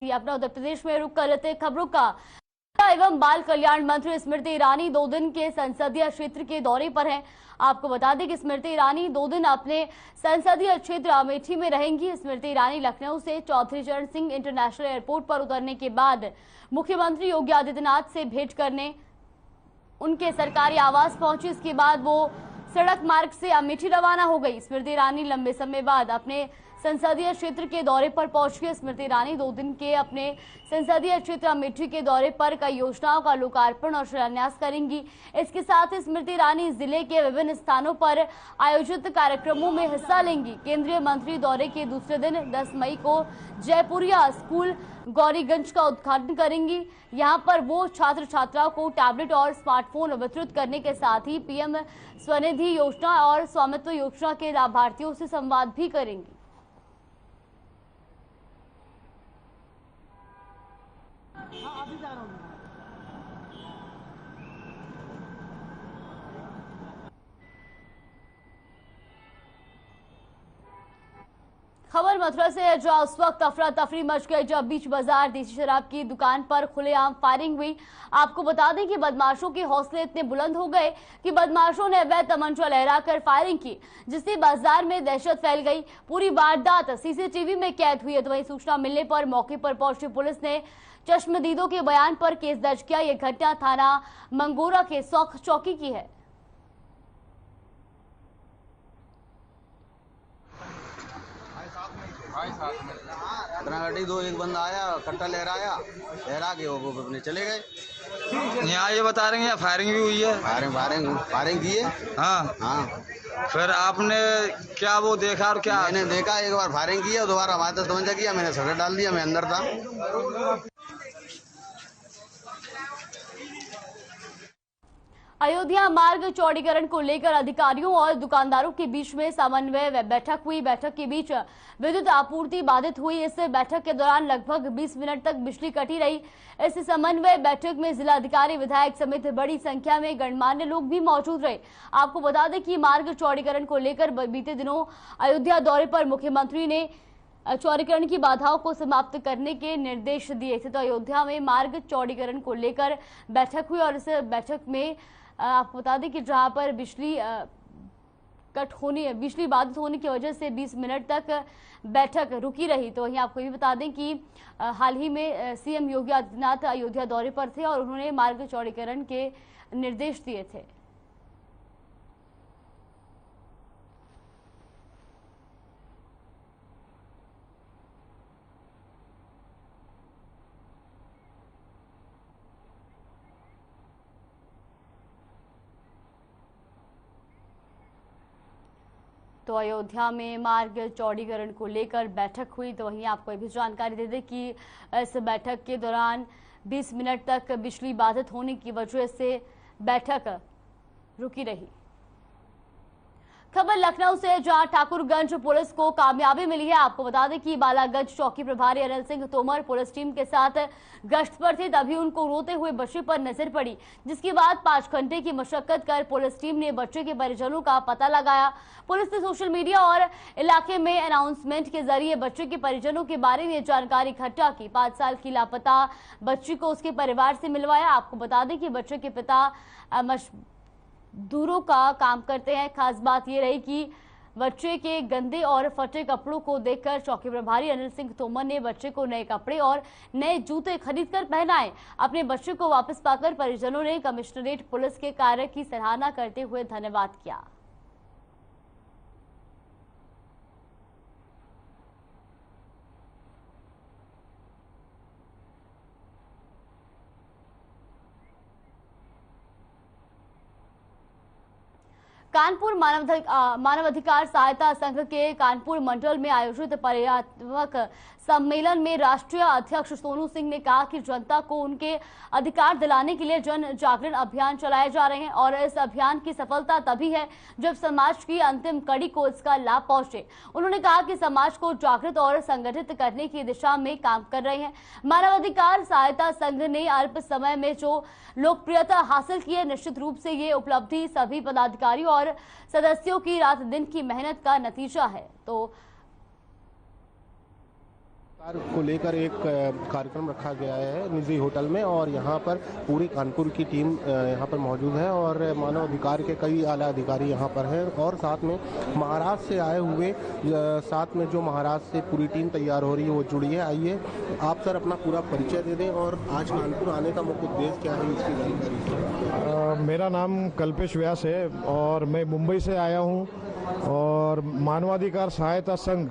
अपना उत्तर प्रदेश में रुक कर लेते खबरों का। एवं बाल कल्याण मंत्री स्मृति ईरानी 2 दिन के संसदीय क्षेत्र के दौरे पर हैं। आपको बता दें कि स्मृति ईरानी 2 दिन अपने संसदीय क्षेत्र अमेठी में रहेंगी। स्मृति ईरानी लखनऊ से चौधरी चरण सिंह इंटरनेशनल एयरपोर्ट पर उतरने के बाद मुख्यमंत्री योगी आदित्यनाथ से भेंट करने उनके सरकारी आवास पहुंची। इसके बाद वो सड़क मार्ग से अमेठी रवाना हो गई। स्मृति ईरानी लंबे समय बाद अपने संसदीय क्षेत्र के दौरे पर पहुंची। स्मृति ईरानी 2 दिन के अपने संसदीय क्षेत्र अमेठी के दौरे पर कई योजनाओं का लोकार्पण और शिलान्यास करेंगी। इसके साथ ही स्मृति ईरानी जिले के विभिन्न स्थानों पर आयोजित कार्यक्रमों में हिस्सा लेंगी। केंद्रीय मंत्री दौरे के दूसरे दिन 10 मई को जयपुरिया स्कूल गौरीगंज का उद्घाटन करेंगी। यहां पर वो छात्र छात्राओं को टैबलेट और स्मार्टफोन वितरित करने के साथ ही पीएम स्वनिधि योजना और स्वामित्व योजना के लाभार्थियों से संवाद भी करेंगी। खबर मथुरा से है, जहां उस वक्त अफरा तफरी मच गई जब बीच बाजार देसी शराब की दुकान पर खुलेआम फायरिंग हुई। आपको बता दें कि बदमाशों के हौसले इतने बुलंद हो गए कि बदमाशों ने अवैध तमंचा लहराकर फायरिंग की, जिससे बाजार में दहशत फैल गई। पूरी वारदात सीसीटीवी में कैद हुई है। तो वहीं सूचना मिलने पर मौके पर पहुंची पुलिस ने चश्मदीदों के बयान पर केस दर्ज किया। यह घटना थाना मंगोरा के सौख चौकी की है। गाड़ी 2 एक बंदा आया, कट्टा लहरा के वो अपने चले गए। यहाँ ये बता रहे हैं फायरिंग भी हुई है। फायरिंग की है। हाँ। फिर आपने क्या वो देखा और क्या? मैंने देखा, एक बार फायरिंग की है, दोबारा हमारे तमंचा किया, मैंने शटर डाल दिया, मैं अंदर था। अयोध्या मार्ग चौड़ीकरण को लेकर अधिकारियों और दुकानदारों के बीच में समन्वय बैठक हुई। बैठक के बीच विद्युत आपूर्ति बाधित हुई। इस बैठक के दौरान लगभग 20 मिनट तक बिजली कटी रही। इस समन्वय बैठक में जिलाधिकारी, विधायक समेत बड़ी संख्या में गणमान्य लोग भी मौजूद रहे। आपको बता दें कि मार्ग चौड़ीकरण को लेकर बीते दिनों अयोध्या दौरे पर मुख्यमंत्री ने चौड़ीकरण की बाधाओं को समाप्त करने के निर्देश दिए थे। तो अयोध्या में मार्ग चौड़ीकरण को लेकर बैठक हुई और इस बैठक में आपको बता दें कि जहां पर बिजली बाधित होने की वजह से 20 मिनट तक बैठक रुकी रही। तो वहीं आपको ये बता दें कि हाल ही में सीएम योगी आदित्यनाथ अयोध्या दौरे पर थे और उन्होंने मार्ग चौड़ीकरण के निर्देश दिए थे। तो अयोध्या में मार्ग चौड़ीकरण को लेकर बैठक हुई। तो वहीं आपको भी जानकारी दे दें कि इस बैठक के दौरान 20 मिनट तक बिजली बाधित होने की वजह से बैठक रुकी रही। खबर लखनऊ से, जहां ठाकुरगंज पुलिस को कामयाबी मिली है। आपको बता दें कि बालागंज चौकी प्रभारी अनिल सिंह तोमर पुलिस टीम के साथ गश्त पर थे, तभी उनको रोते हुए बच्चे पर नजर पड़ी, जिसके बाद 5 घंटे की मशक्कत कर पुलिस टीम ने बच्चे के परिजनों का पता लगाया। पुलिस ने सोशल मीडिया और इलाके में अनाउंसमेंट के जरिए बच्चे के परिजनों के बारे में जानकारी इकट्ठा की। 5 साल की लापता बच्ची को उसके परिवार से मिलवाया। आपको बता दें कि बच्चे के पिता दूरों का काम करते हैं। खास बात यह रही कि बच्चे के गंदे और फटे कपड़ों को देखकर चौकी प्रभारी अनिल सिंह तोमर ने बच्चे को नए कपड़े और नए जूते खरीदकर पहनाए। अपने बच्चे को वापस पाकर परिजनों ने कमिश्नरेट पुलिस के कार्य की सराहना करते हुए धन्यवाद किया। कानपुर मानवाधिकार सहायता संघ के कानपुर मंडल में आयोजित पर्यावक सम्मेलन में राष्ट्रीय अध्यक्ष सोनू सिंह ने कहा कि जनता को उनके अधिकार दिलाने के लिए जन जागरण अभियान चलाए जा रहे हैं और इस अभियान की सफलता तभी है जब समाज की अंतिम कड़ी को इसका लाभ पहुंचे। उन्होंने कहा कि समाज को जागृत और संगठित करने की दिशा में काम कर रहे हैं। मानवाधिकार सहायता संघ ने अल्प समय में जो लोकप्रियता हासिल की है, निश्चित रूप से ये उपलब्धि सभी पदाधिकारियों और सदस्यों की रात दिन की मेहनत का नतीजा है। तो को लेकर एक कार्यक्रम रखा गया है निजी होटल में और यहाँ पर पूरी कानपुर की टीम यहाँ पर मौजूद है और मानव अधिकार के कई आला अधिकारी यहाँ पर हैं और साथ में महाराष्ट्र से आए हुए साथ में जो महाराष्ट्र से पूरी टीम तैयार हो रही है वो जुड़ी है। आइए आप सर अपना पूरा परिचय दे दें और आज कानपुर आने का मुख्य उद्देश्य क्या है इसकी जानकारी। मेरा नाम कल्पेश व्यास है और मैं मुंबई से आया हूँ और मानवाधिकार सहायता संघ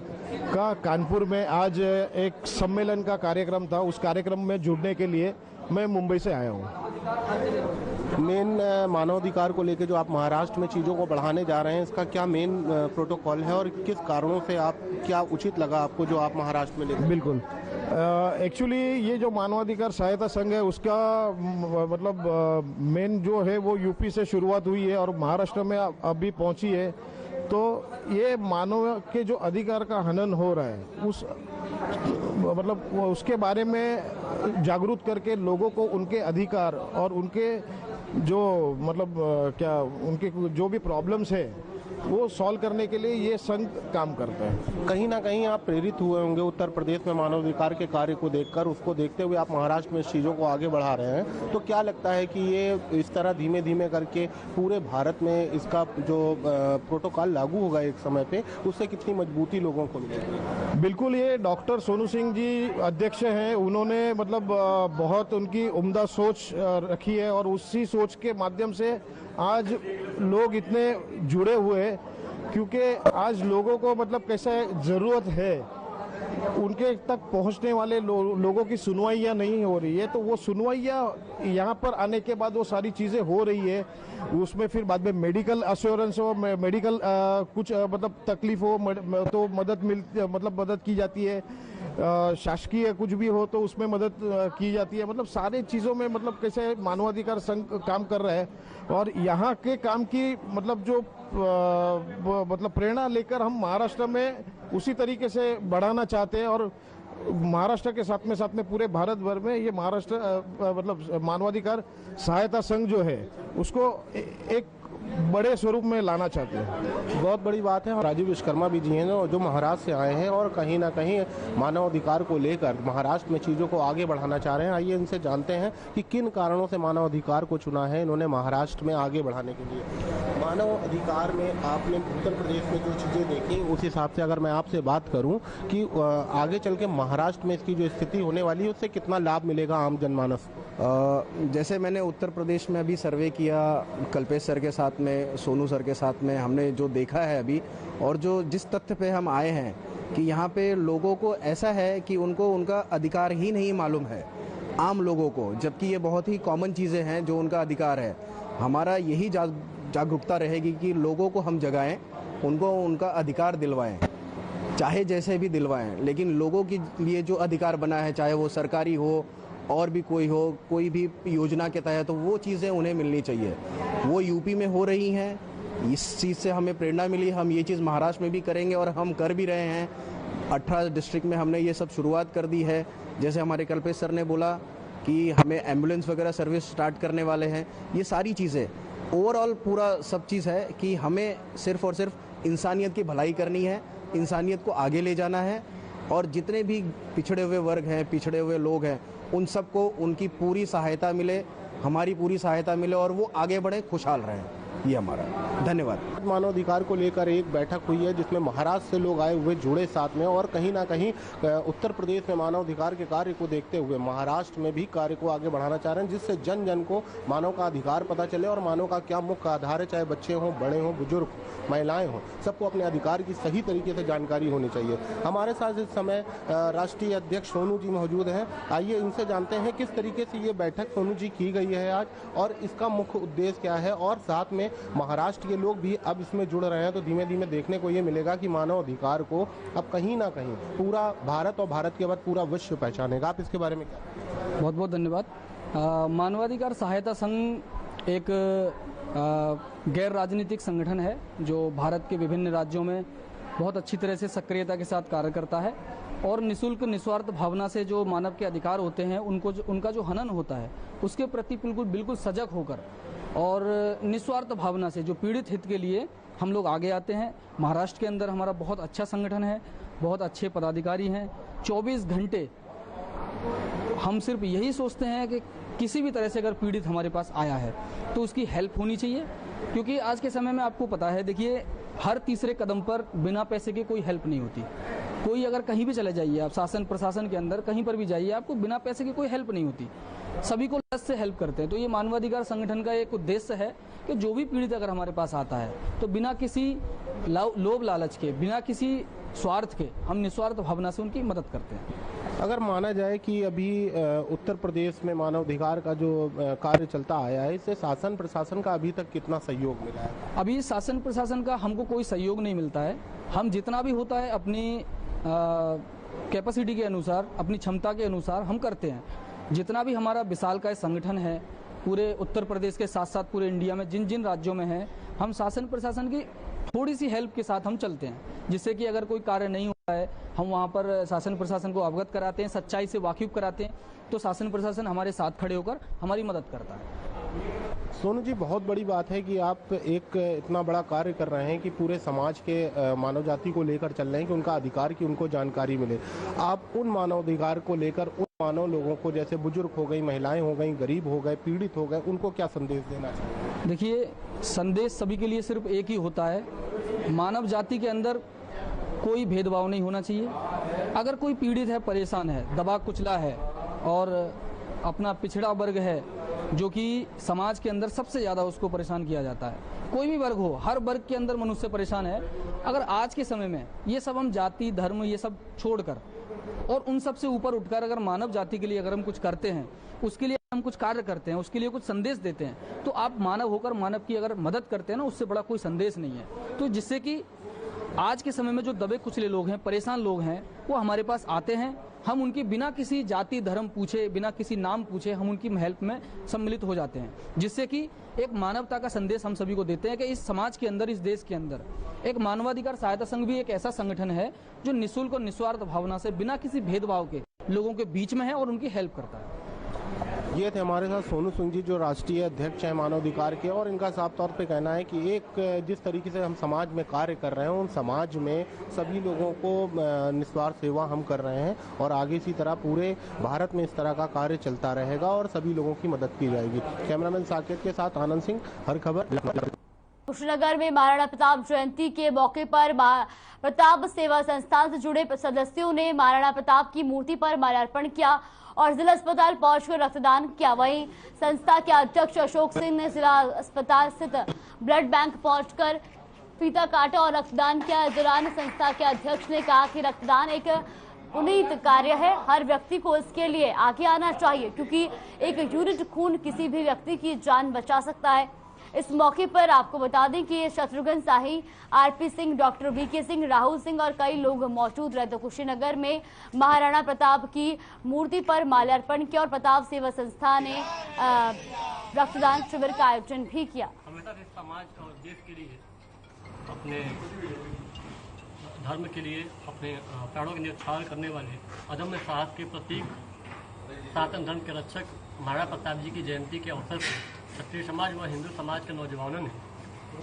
का कानपुर में आज एक सम्मेलन का कार्यक्रम था। उस कार्यक्रम में जुड़ने के लिए मैं मुंबई से आया हूँ। मेन मानवाधिकार को लेकर जो आप महाराष्ट्र में चीज़ों को बढ़ाने जा रहे हैं इसका क्या मेन प्रोटोकॉल है और किस कारणों से आप क्या उचित लगा आपको जो आप महाराष्ट्र में लेकर? बिल्कुल एक्चुअली ये जो मानवाधिकार सहायता संघ है उसका मतलब मेन जो है वो यूपी से शुरुआत हुई है और महाराष्ट्र में अभी पहुंची है। तो ये मानव के जो अधिकार का हनन हो रहा है उस मतलब उसके बारे में जागरूक करके लोगों को उनके अधिकार और उनके जो मतलब क्या उनके जो भी प्रॉब्लम्स है वो सॉल्व करने के लिए ये संघ काम करता है। कहीं ना कहीं आप प्रेरित हुए होंगे उत्तर प्रदेश में मानवाधिकार के कार्य को देखकर, उसको देखते हुए आप महाराष्ट्र में इस चीज़ों को आगे बढ़ा रहे हैं। तो क्या लगता है कि ये इस तरह धीमे धीमे करके पूरे भारत में इसका जो प्रोटोकॉल लागू होगा एक समय पे, उससे कितनी मजबूती लोगों को मिलेगी? बिल्कुल, ये डॉक्टर सोनू सिंह जी अध्यक्ष हैं, उन्होंने मतलब बहुत उनकी उम्दा सोच रखी है और उसी सोच के माध्यम से आज लोग इतने जुड़े हुए हैं क्योंकि आज लोगों को मतलब कैसा ज़रूरत है उनके तक पहुंचने वाले लोगों की सुनवाइयाँ नहीं हो रही है। तो वो सुनवाइयाँ यहाँ पर आने के बाद वो सारी चीज़ें हो रही है। उसमें फिर बाद में मेडिकल अश्योरेंस हो, मेडिकल कुछ मतलब तकलीफ हो तो मदद की जाती है। शासकीय कुछ भी हो तो उसमें मदद की जाती है। मतलब सारे चीज़ों में मतलब कैसे मानवाधिकार संघ काम कर रहा है और यहाँ के काम की मतलब जो मतलब प्रेरणा लेकर हम महाराष्ट्र में उसी तरीके से बढ़ाना चाहते हैं और महाराष्ट्र के साथ में पूरे भारत भर में ये महाराष्ट्र मतलब मानवाधिकार सहायता संघ जो है उसको एक बड़े स्वरूप में लाना चाहते हैं। बहुत बड़ी बात है। राजीव विश्वकर्मा भी जी हैं जो महाराष्ट्र से आए हैं और कहीं ना कहीं मानवाधिकार को लेकर महाराष्ट्र में चीज़ों को आगे बढ़ाना चाह रहे हैं। आइए इनसे जानते हैं कि किन कारणों से मानवाधिकार को चुना है इन्होंने महाराष्ट्र में आगे बढ़ाने के लिए। मानव अधिकार में आपने उत्तर प्रदेश में जो चीज़ें देखी उस हिसाब से अगर मैं आपसे बात करूँ कि आगे चल के महाराष्ट्र में इसकी जो स्थिति होने वाली है उससे कितना लाभ मिलेगा आम जनमानस? जैसे मैंने उत्तर प्रदेश में अभी सर्वे किया कल्पेश सर के साथ में, सोनू सर के साथ में, हमने जो देखा है अभी और जो जिस तथ्य पे हम आए हैं कि यहाँ पे लोगों को ऐसा है कि उनको उनका अधिकार ही नहीं मालूम है, आम लोगों को, जबकि ये बहुत ही कॉमन चीज़ें हैं जो उनका अधिकार है। हमारा यही जागरूकता रहेगी कि लोगों को हम जगाएं, उनको उनका अधिकार दिलवाएं, चाहे जैसे भी दिलवाएं, लेकिन लोगों के लिए जो अधिकार बना है, चाहे वो सरकारी हो और भी कोई हो, कोई भी योजना के तहत तो वो चीज़ें उन्हें मिलनी चाहिए। वो यूपी में हो रही हैं, इस चीज़ से हमें प्रेरणा मिली। हम ये चीज़ महाराष्ट्र में भी करेंगे और हम कर भी रहे हैं। 18 डिस्ट्रिक्ट में हमने ये सब शुरुआत कर दी है। जैसे हमारे कल्पेश सर ने बोला कि हमें एम्बुलेंस वगैरह सर्विस स्टार्ट करने वाले हैं। ये सारी चीज़ें ओवरऑल पूरा सब चीज़ है कि हमें सिर्फ और सिर्फ इंसानियत की भलाई करनी है, इंसानियत को आगे ले जाना है और जितने भी पिछड़े हुए वर्ग हैं, पिछड़े हुए लोग हैं, उन सबको उनकी पूरी सहायता मिले, हमारी पूरी सहायता मिले और वो आगे बढ़े, खुशहाल रहें। ये हमारा धन्यवाद। मानवाधिकार को लेकर एक बैठक हुई है जिसमें महाराष्ट्र से लोग आए हुए जुड़े साथ में और कहीं ना कहीं उत्तर प्रदेश में मानवाधिकार के कार्य को देखते हुए महाराष्ट्र में भी कार्य को आगे बढ़ाना चाह रहे हैं, जिससे जन जन को मानव का अधिकार पता चले और मानव का क्या मुख्य आधार है, चाहे बच्चे हों, बड़े हों, बुजुर्ग, महिलाएं हों, सबको अपने अधिकार की सही तरीके से जानकारी होनी चाहिए। हमारे साथ इस समय राष्ट्रीय अध्यक्ष सोनू जी मौजूद हैं। आइए इनसे जानते हैं किस तरीके से ये बैठक सोनू जी की गई है आज और इसका मुख्य उद्देश्य क्या है और साथ में महाराष्ट्र के लोग भी अब इसमें जुड़ रहे हैं। तो धीमे धीमे देखने को ये मिलेगा कि मानव अधिकार को अब कहीं ना कहीं पूरा भारत और भारत के बाद पूरा विश्व पहचानेगा। आप इसके बारे में क्या? बहुत बहुत धन्यवाद। मानवाधिकार सहायता संघ एक गैर राजनीतिक संगठन है जो भारत के विभिन्न राज्यों में बहुत अच्छी तरह से सक्रियता के साथ कार्य करता है और निःशुल्क निस्वार्थ भावना से जो मानव के अधिकार होते हैं उनका जो हनन होता है उसके प्रति बिल्कुल सजग होकर और निस्वार्थ भावना से जो पीड़ित हित के लिए हम लोग आगे आते हैं। महाराष्ट्र के अंदर हमारा बहुत अच्छा संगठन है, बहुत अच्छे पदाधिकारी हैं 24 घंटे हम सिर्फ यही सोचते हैं कि किसी भी तरह से अगर पीड़ित हमारे पास आया है तो उसकी हेल्प होनी चाहिए, क्योंकि आज के समय में आपको पता है, देखिए हर तीसरे कदम पर बिना पैसे के कोई हेल्प नहीं होती। कोई अगर कहीं भी चले जाइए आप, शासन प्रशासन के अंदर कहीं पर भी जाइए, आपको बिना पैसे की कोई हेल्प नहीं होती, सभी को लस से हेल्प करते हैं। तो ये मानवाधिकार संगठन का एक उद्देश्य है कि जो भी पीड़ित अगर हमारे पास आता है तो बिना किसी लोभ लालच के, बिना किसी स्वार्थ के, हम निस्वार्थ भावना से उनकी मदद करते हैं। अगर माना जाए कि अभी उत्तर प्रदेश में मानवाधिकार का जो कार्य चलता आया है, इससे शासन प्रशासन का अभी तक कितना सहयोग मिला है? अभी शासन प्रशासन का हमको कोई सहयोग नहीं मिलता है। हम जितना भी होता है अपनी कैपेसिटी के अनुसार, अपनी क्षमता के अनुसार हम करते हैं। जितना भी हमारा विशालकाय संगठन है पूरे उत्तर प्रदेश के साथ साथ पूरे इंडिया में जिन जिन राज्यों में है, हम शासन प्रशासन की थोड़ी सी हेल्प के साथ हम चलते हैं, जिससे कि अगर कोई कार्य नहीं होता है हम वहाँ पर शासन प्रशासन को अवगत कराते हैं, सच्चाई से वाकिफ कराते हैं, तो शासन प्रशासन हमारे साथ खड़े होकर हमारी मदद करता है। सोनू जी, बहुत बड़ी बात है कि आप एक इतना बड़ा कार्य कर रहे हैं कि पूरे समाज के मानव जाति को लेकर चल रहे हैं कि उनका अधिकार की उनको जानकारी मिले। आप उन मानव अधिकार को लेकर उन मानव लोगों को, जैसे बुजुर्ग हो गई, महिलाएं हो गई, गरीब हो गए, पीड़ित हो गए, उनको क्या संदेश देना चाहिए? देखिए, संदेश सभी के लिए सिर्फ एक ही होता है, मानव जाति के अंदर कोई भेदभाव नहीं होना चाहिए। अगर कोई पीड़ित है, परेशान है, दबा कुचला है और अपना पिछड़ा वर्ग है जो कि समाज के अंदर सबसे ज़्यादा उसको परेशान किया जाता है, कोई भी वर्ग हो, हर वर्ग के अंदर मनुष्य परेशान है। अगर आज के समय में ये सब हम जाति धर्म ये सब छोड़कर और उन सब से ऊपर उठकर अगर मानव जाति के लिए अगर हम कुछ करते हैं, उसके लिए हम कुछ कार्य करते हैं, उसके लिए कुछ संदेश देते हैं, तो आप मानव होकर मानव की अगर मदद करते हैं ना, उससे बड़ा कोई संदेश नहीं है। तो जिससे कि आज के समय में जो दबे कुचले लोग हैं, परेशान लोग हैं, वो हमारे पास आते हैं, हम उनकी बिना किसी जाति धर्म पूछे, बिना किसी नाम पूछे हम उनकी हेल्प में सम्मिलित हो जाते हैं, जिससे कि एक मानवता का संदेश हम सभी को देते हैं कि इस समाज के अंदर, इस देश के अंदर एक मानवाधिकार सहायता संघ भी एक ऐसा संगठन है जो निःशुल्क और निस्वार्थ भावना से बिना किसी भेदभाव के लोगों के बीच में है और उनकी हेल्प करता है। ये थे हमारे साथ सोनू सिंह जी, जो राष्ट्रीय अध्यक्ष हैं मानवाधिकार के, और इनका साफ तौर पे कहना है कि एक जिस तरीके से हम समाज में कार्य कर रहे हैं, उन समाज में सभी लोगों को निस्वार्थ सेवा हम कर रहे हैं और आगे इसी तरह पूरे भारत में इस तरह का कार्य चलता रहेगा और सभी लोगों की मदद की जाएगी। कैमरामैन साकेत के साथ आनंद सिंह, हर खबर। कुशीनगर में महाराणा प्रताप जयंती के मौके पर प्रताप सेवा संस्थान से जुड़े सदस्यों ने महाराणा प्रताप की मूर्ति पर माल्यार्पण किया और जिला अस्पताल पहुंचकर रक्तदान किया। वहीं संस्था के अध्यक्ष अशोक सिंह ने जिला अस्पताल स्थित ब्लड बैंक पहुंचकर फीता काटा और रक्तदान किया। इस दौरान संस्था के अध्यक्ष ने कहा कि रक्तदान एक पुनीत कार्य है, हर व्यक्ति को इसके लिए आगे आना चाहिए, क्योंकि एक यूनिट खून किसी भी व्यक्ति की जान बचा सकता है। इस मौके पर आपको बता दें कि शत्रुघ्न शाही, आरपी सिंह, डॉक्टर वीके सिंह, राहुल सिंह और कई लोग मौजूद रहे। तो कुशीनगर में महाराणा प्रताप की मूर्ति पर माल्यार्पण किया और प्रताप सेवा संस्था ने रक्तदान शिविर का आयोजन भी किया। हमेशा से समाज और देश के लिए, अपने धर्म के लिए, अपने प्राणों के न्यौछावर करने वाले अदम्य साहस के प्रतीक सनातन धर्म के रक्षक महाराणा प्रताप जी की जयंती के अवसर पर क्षत्रिय समाज व हिंदू समाज के नौजवानों ने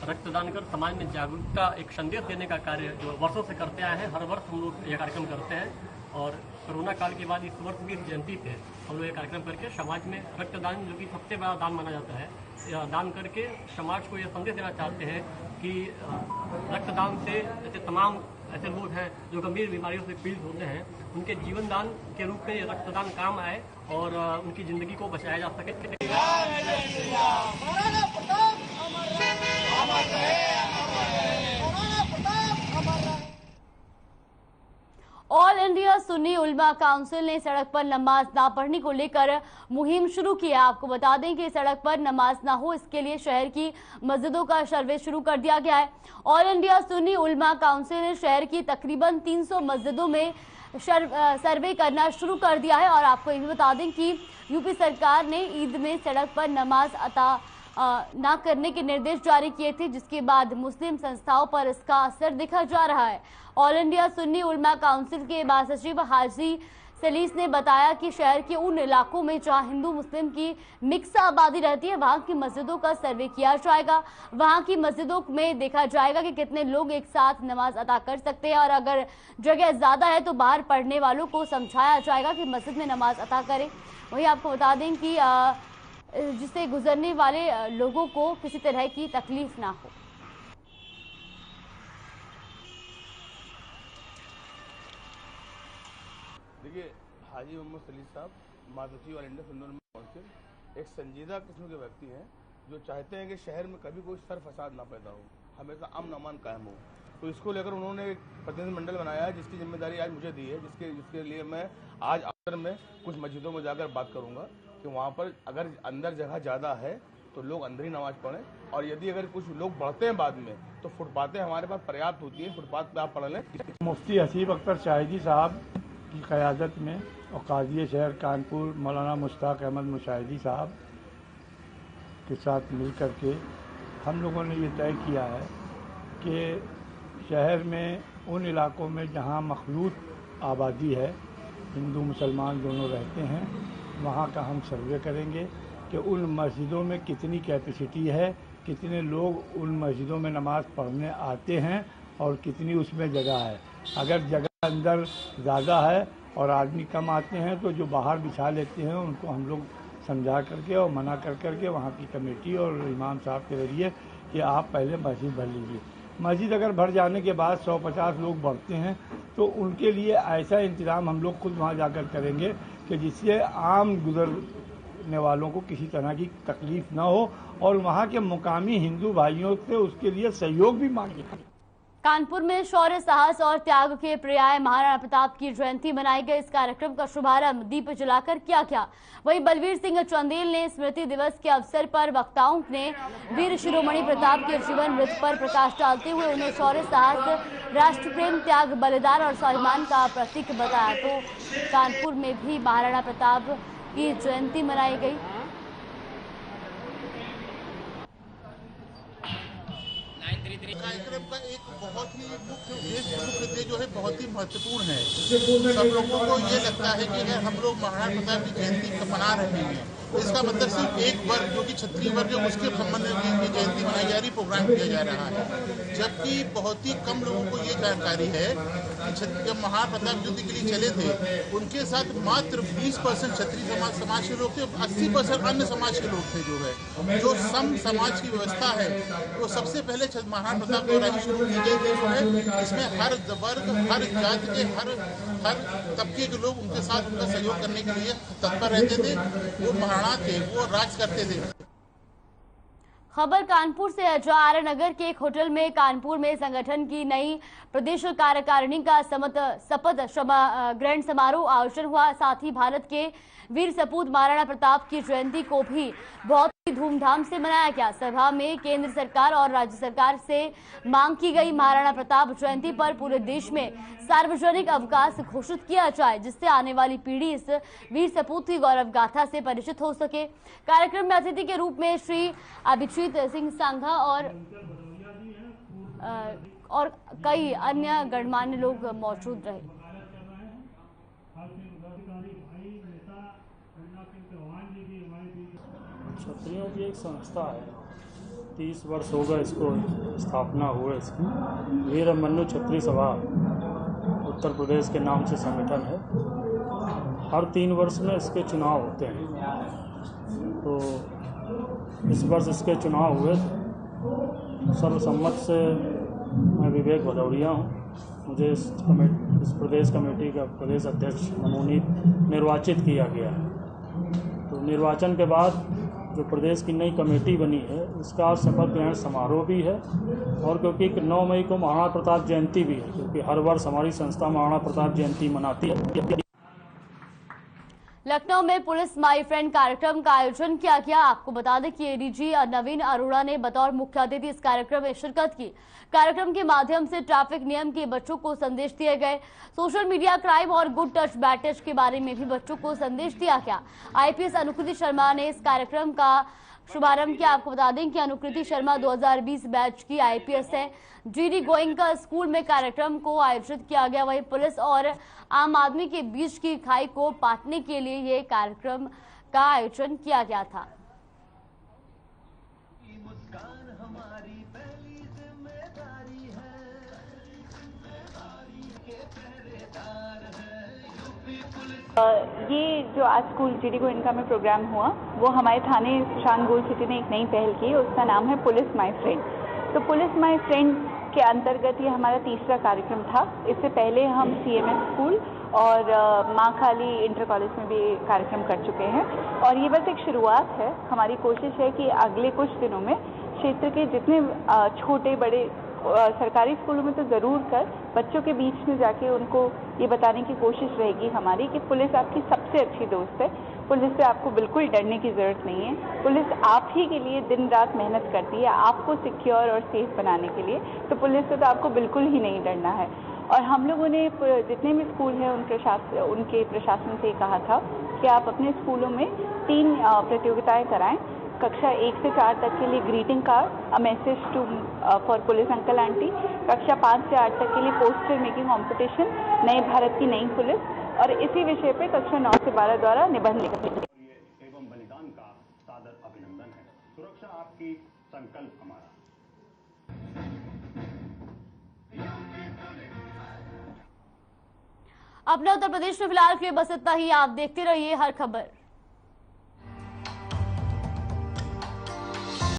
रक्तदान कर समाज में जागरूकता, एक संदेश देने का कार्य जो वर्षों से करते आए हैं। हर वर्ष हम लोग यह कार्यक्रम करते हैं और कोरोना काल के बाद इस वर्ष भी इस जयंती पे हम लोग ये कार्यक्रम करके समाज में रक्तदान, जो कि सबसे बड़ा दान माना जाता है, यह दान करके समाज को यह संदेश देना चाहते हैं कि रक्तदान से ऐसे तमाम ऐसे लोग हैं जो गंभीर बीमारियों से पीड़ित होते हैं, उनके जीवन दान के रूप में रक्तदान काम आए और उनकी जिंदगी को बचाया जा सके। ऑल इंडिया सुन्नी उलमा काउंसिल ने सड़क पर नमाज ना पढ़ने को लेकर मुहिम शुरू की है। आपको बता दें कि सड़क पर नमाज ना हो, इसके लिए शहर की मस्जिदों का सर्वे शुरू कर दिया गया है। ऑल इंडिया सुन्नी उलमा काउंसिल ने शहर की तकरीबन 300 मस्जिदों में सर्वे करना शुरू कर दिया है। और आपको ये भी बता दें कि यूपी सरकार ने ईद में सड़क पर नमाज अता ना करने के निर्देश जारी किए थे, जिसके बाद मुस्लिम संस्थाओं पर इसका असर देखा जा रहा है। ऑल इंडिया सुन्नी उलमा काउंसिल के महासचिव हाजी सेलीस ने बताया कि शहर के उन इलाकों में जहां हिंदू मुस्लिम की मिक्स आबादी रहती है वहां की मस्जिदों का सर्वे किया जाएगा। वहां की मस्जिदों में देखा जाएगा कि कितने लोग एक साथ नमाज अदा कर सकते हैं और अगर जगह ज्यादा है तो बाहर पढ़ने वालों को समझाया जाएगा कि मस्जिद में नमाज अदा करें। वहीं आपको बता दें कि जिससे गुजरने वाले लोगों को किसी तरह की तकलीफ ना हो। देखिए, हाजी मोहम्मद सलीस साहब मातहती ऑल इंडिया सुन्नी काउंसिल एक संजीदा किस्म के व्यक्ति हैं जो चाहते हैं कि शहर में कभी कोई सर फसाद ना पैदा हो, हमेशा अमन अमान कायम हो। तो इसको लेकर उन्होंने एक प्रतिनिधिमंडल बनाया है जिसकी जिम्मेदारी आज मुझे दी है, जिसके लिए मैं आज अक्सर में कुछ मस्जिदों में जाकर बात करूंगा कि वहाँ पर अगर अंदर जगह ज़्यादा है तो लोग अंदर ही नमाज पढ़ें, और यदि अगर कुछ लोग बढ़ते हैं बाद में तो फुटपातें हमारे पास पर्याप्त होती हैं, फुटपाथ पे आप पढ़ लें। मुफ्ती हसीब अख्तर शाहिदी साहब की क़यादत में और काजी शहर कानपुर मौलाना मुश्ताक अहमद मुशाहिदी साहब के साथ मिल कर के हम लोगों ने ये तय किया है कि शहर में उन इलाकों में जहाँ मखलूत आबादी है, हिंदू मुसलमान दोनों रहते हैं, वहाँ का हम सर्वे करेंगे कि उन मस्जिदों में कितनी कैपेसिटी है, कितने लोग उन मस्जिदों में नमाज़ पढ़ने आते हैं और कितनी उसमें जगह है। अगर जगह अंदर ज़्यादा है और आदमी कम आते हैं तो जो बाहर बिछा लेते हैं उनको हम लोग समझा करके और मना करके वहाँ की कमेटी और इमाम साहब के जरिए कि आप पहले मस्जिद भर लीजिए। मस्जिद अगर भर जाने के बाद 150 लोग बढ़ते हैं तो उनके लिए ऐसा इंतज़ाम हम लोग खुद वहाँ जाकर करेंगे कि जिससे आम गुजरने वालों को किसी तरह की तकलीफ ना हो और वहाँ के मुकामी हिंदू भाइयों से उसके लिए सहयोग भी मांगे। कानपुर में शौर्य साहस और त्याग के पर्याय महाराणा प्रताप की जयंती मनाई गई। इस कार्यक्रम का शुभारंभ दीप जलाकर किया गया। वहीं बलवीर सिंह चंदेल ने स्मृति दिवस के अवसर पर वक्ताओं ने वीर शिरोमणि प्रताप के जीवन मृत्यु पर प्रकाश डालते हुए उन्हें शौर्य साहस, राष्ट्र प्रेम, त्याग, बलिदान और स्वाभिमान का प्रतीक बताया। तो कानपुर में भी महाराणा प्रताप की जयंती मनाई गई। कार्यक्रम का एक बहुत ही मुख्य जो है बहुत ही महत्वपूर्ण है। सब लोगों को ये लगता है कि अगर हम लोग महाराणा प्रताप की जयंती मना रहे हैं तो इसका मतलब सिर्फ एक वर्ग जो कि क्षत्रिय वर्ग है उसके संबंध में जयंती मनाई जा रही, प्रोग्राम किया जा रहा है। जबकि बहुत ही कम लोगों को ये जानकारी है कि जब महाराणा प्रताप युद्ध के लिए चले थे उनके साथ मात्र 20% क्षत्रिय समाज के लोग थे, 80% अन्य समाज के लोग थे। जो सम समाज की व्यवस्था है वो सबसे पहले महाराणा प्रताप द्वारा ही शुरू की गई थी। जो है इसमें हर वर्ग, हर जाति के, हर तबके के लोग उनके साथ उनका सहयोग करने के लिए तत्पर रहते थे। वो महाराणा थे, वो राज करते थे। खबर कानपुर से है, जहां आर्य नगर के एक होटल में कानपुर में संगठन की नई प्रदेश कार्यकारिणी का शपथ ग्रहण समारोह आयोजन हुआ। साथ ही भारत के वीर सपूत महाराणा प्रताप की जयंती को भी बहुत ही धूमधाम से मनाया गया। सभा में केंद्र सरकार और राज्य सरकार से मांग की गई महाराणा प्रताप जयंती पर पूरे देश में सार्वजनिक अवकाश घोषित किया जाए, जिससे आने वाली पीढ़ी इस वीर सपूत की गौरव गाथा से परिचित हो सके। कार्यक्रम में अतिथि के रूप में श्री अभिजीत सिंह सांघा और कई अन्य गणमान्य लोग मौजूद रहे। क्षत्रियों की एक संस्था है, 30 वर्ष हो गए इसको स्थापना हुए इसकी। वीर अभिमन्यु क्षत्रिय सभा उत्तर प्रदेश के नाम से संगठन है। हर 3 वर्ष में इसके चुनाव होते हैं। तो इस वर्ष इसके चुनाव हुए। सर्वसम्मत से मैं विवेक भदौरिया हूँ। मुझे इस प्रदेश कमेटी का प्रदेश अध्यक्ष मनोनीत निर्वाचित किया गया है। तो निर्वाचन के बाद जो प्रदेश की नई कमेटी बनी है इसका शपथ ग्रहण समारोह भी है, और क्योंकि 9 मई को महाराणा प्रताप जयंती भी है, क्योंकि हर वर्ष हमारी संस्था महाराणा प्रताप जयंती मनाती है। लखनऊ में पुलिस माई फ्रेंड कार्यक्रम का आयोजन किया गया। आपको बता दें कि एडीजी नवीन अरोड़ा ने बतौर मुख्य अतिथि इस कार्यक्रम में शिरकत की। कार्यक्रम के माध्यम से ट्रैफिक नियम के बच्चों को संदेश दिए गए। सोशल मीडिया क्राइम और गुड टच बैड टच के बारे में भी बच्चों को संदेश दिया गया। आईपीएस अनुकृति शर्मा ने इस कार्यक्रम का शुभारंभ किया। आपको बता दें कि अनुकृति शर्मा 2020 बैच की आईपीएस है। जीडी गोयनका स्कूल में कार्यक्रम को आयोजित किया गया। वहीं पुलिस और आम आदमी के बीच की खाई को पाटने के लिए ये कार्यक्रम का आयोजन किया गया था। ये जो आज स्कूल जीडी गोयनका में प्रोग्राम हुआ वो हमारे थाने सुशांत गोल्ड सिटी ने एक नई पहल की। उसका नाम है पुलिस माय फ्रेंड। तो पुलिस माय फ्रेंड के अंतर्गत ये हमारा तीसरा कार्यक्रम था। इससे पहले हम सीएमएस स्कूल और माँ खाली इंटर कॉलेज में भी कार्यक्रम कर चुके हैं और ये बस एक शुरुआत है। हमारी कोशिश है कि अगले कुछ दिनों में क्षेत्र के जितने छोटे बड़े सरकारी स्कूलों में तो ज़रूर कर बच्चों के बीच में जाके उनको ये बताने की कोशिश रहेगी हमारी कि पुलिस आपकी सबसे अच्छी दोस्त है। पुलिस से आपको बिल्कुल डरने की ज़रूरत नहीं है। पुलिस आप ही के लिए दिन रात मेहनत करती है आपको सिक्योर और सेफ बनाने के लिए। तो पुलिस से तो आपको बिल्कुल ही नहीं डरना है। और हम लोगों ने जितने भी स्कूल हैं उनके प्रशासन से कहा था कि आप अपने स्कूलों में 3 प्रतियोगिताएँ कराएँ। कक्षा 1 से 4 तक के लिए greeting card, a message to for police uncle aunty. कक्षा 5 से 8 तक के लिए पोस्टर मेकिंग कंपटीशन, नए भारत की नई पुलिस। और इसी विषय पे कक्षा 9 से 12 द्वारा निबंध लिखा एवं बलिदान का सादर अभिनंदन है। सुरक्षा आपकी, संकल्प हमारा। अपने उत्तर प्रदेश में फिलहाल के लिए बस इतना ही। आप देखते रहिए हर खबर।